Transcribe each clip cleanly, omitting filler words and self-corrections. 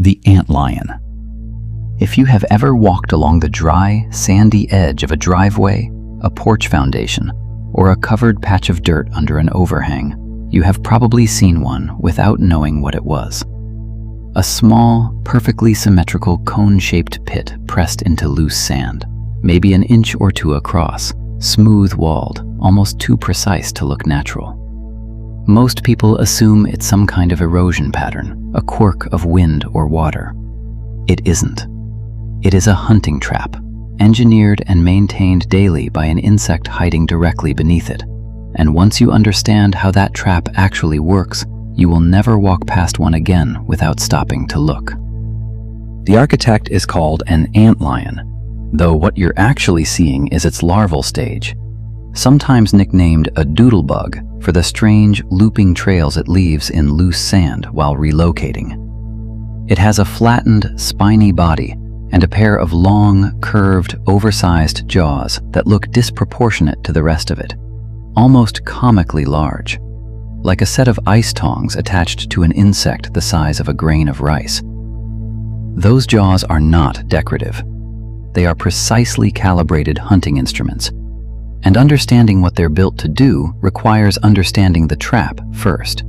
The antlion. If you have ever walked along the dry, sandy edge of a driveway, a porch foundation, or a covered patch of dirt under an overhang, you have probably seen one without knowing what it was. A small, perfectly symmetrical cone-shaped pit pressed into loose sand, maybe an inch or two across, smooth-walled, almost too precise to look natural. Most people assume it's some kind of erosion pattern, a quirk of wind or water. It isn't. It is a hunting trap, engineered and maintained daily by an insect hiding directly beneath it. And once you understand how that trap actually works, you will never walk past one again without stopping to look. The architect is called an antlion, though what you're actually seeing is its larval stage, sometimes nicknamed a doodlebug for the strange, looping trails it leaves in loose sand while relocating. It has a flattened, spiny body and a pair of long, curved, oversized jaws that look disproportionate to the rest of it, almost comically large, like a set of ice tongs attached to an insect the size of a grain of rice. Those jaws are not decorative. They are precisely calibrated hunting instruments, and understanding what they're built to do requires understanding the trap first.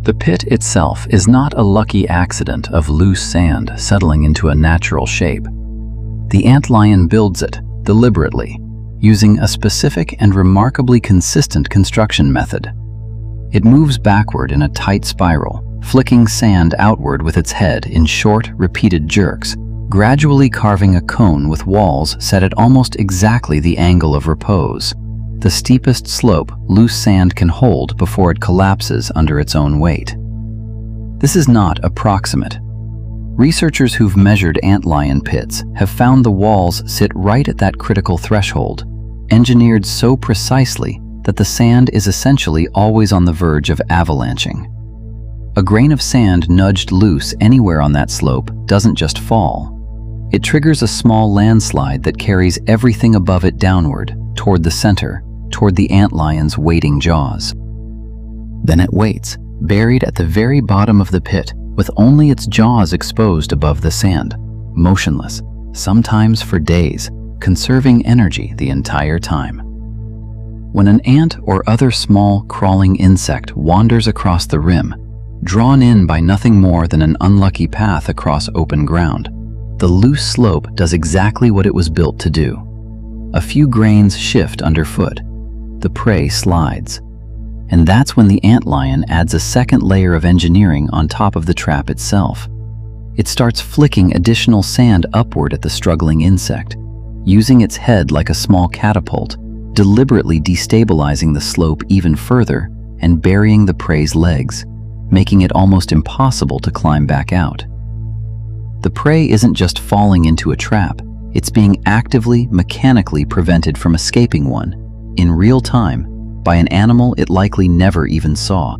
The pit itself is not a lucky accident of loose sand settling into a natural shape. The antlion builds it deliberately, using a specific and remarkably consistent construction method. It moves backward in a tight spiral, flicking sand outward with its head in short, repeated jerks, gradually carving a cone with walls set at almost exactly the angle of repose, the steepest slope loose sand can hold before it collapses under its own weight. This is not approximate. Researchers who've measured antlion pits have found the walls sit right at that critical threshold, engineered so precisely that the sand is essentially always on the verge of avalanching. A grain of sand nudged loose anywhere on that slope doesn't just fall. It triggers a small landslide that carries everything above it downward, toward the center, toward the antlion's waiting jaws. Then it waits, buried at the very bottom of the pit, with only its jaws exposed above the sand, motionless, sometimes for days, conserving energy the entire time. When an ant or other small, crawling insect wanders across the rim, drawn in by nothing more than an unlucky path across open ground, the loose slope does exactly what it was built to do. A few grains shift underfoot. The prey slides. And that's when the antlion adds a second layer of engineering on top of the trap itself. It starts flicking additional sand upward at the struggling insect, using its head like a small catapult, deliberately destabilizing the slope even further and burying the prey's legs, making it almost impossible to climb back out. The prey isn't just falling into a trap, it's being actively, mechanically prevented from escaping one, in real time, by an animal it likely never even saw.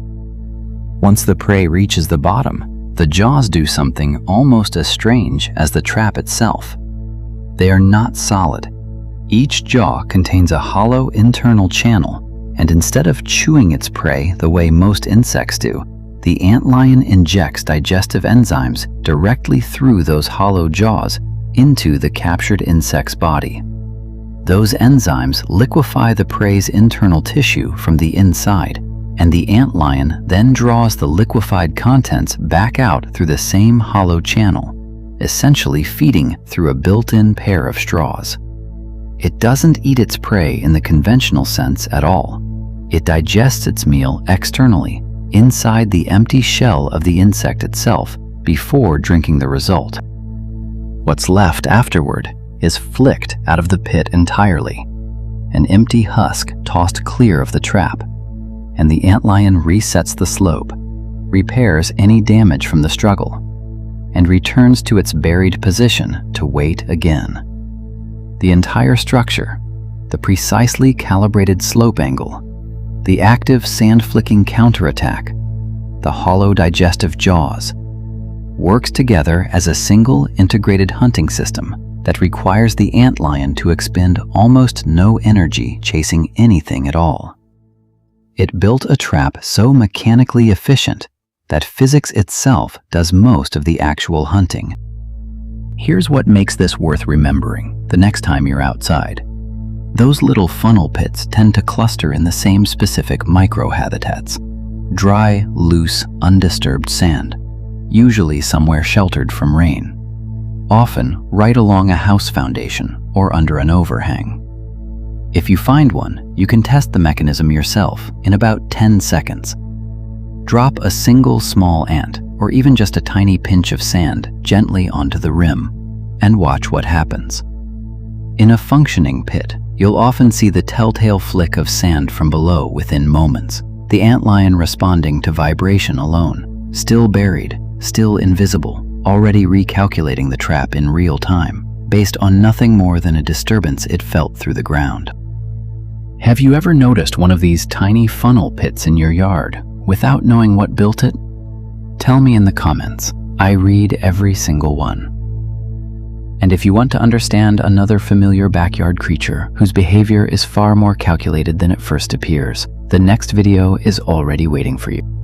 Once the prey reaches the bottom, the jaws do something almost as strange as the trap itself. They are not solid. Each jaw contains a hollow internal channel, and instead of chewing its prey the way most insects do, the antlion injects digestive enzymes directly through those hollow jaws into the captured insect's body. Those enzymes liquefy the prey's internal tissue from the inside, and the antlion then draws the liquefied contents back out through the same hollow channel, essentially feeding through a built-in pair of straws. It doesn't eat its prey in the conventional sense at all. It digests its meal externally, inside the empty shell of the insect itself, before drinking the result. What's left afterward is flicked out of the pit entirely, an empty husk tossed clear of the trap, and the antlion resets the slope, repairs any damage from the struggle, and returns to its buried position to wait again. The entire structure, the precisely calibrated slope angle, the active sand-flicking counterattack, the hollow digestive jaws, works together as a single integrated hunting system that requires the antlion to expend almost no energy chasing anything at all. It built a trap so mechanically efficient that physics itself does most of the actual hunting. Here's what makes this worth remembering the next time you're outside. Those little funnel pits tend to cluster in the same specific microhabitats: dry, loose, undisturbed sand, usually somewhere sheltered from rain, often right along a house foundation or under an overhang. If you find one, you can test the mechanism yourself in about 10 seconds. Drop a single small ant, or even just a tiny pinch of sand, gently onto the rim, and watch what happens. In a functioning pit, you'll often see the telltale flick of sand from below within moments, the antlion responding to vibration alone, still buried, still invisible, already recalculating the trap in real time, based on nothing more than a disturbance it felt through the ground. Have you ever noticed one of these tiny funnel pits in your yard without knowing what built it? Tell me in the comments. I read every single one. And if you want to understand another familiar backyard creature whose behavior is far more calculated than it first appears, the next video is already waiting for you.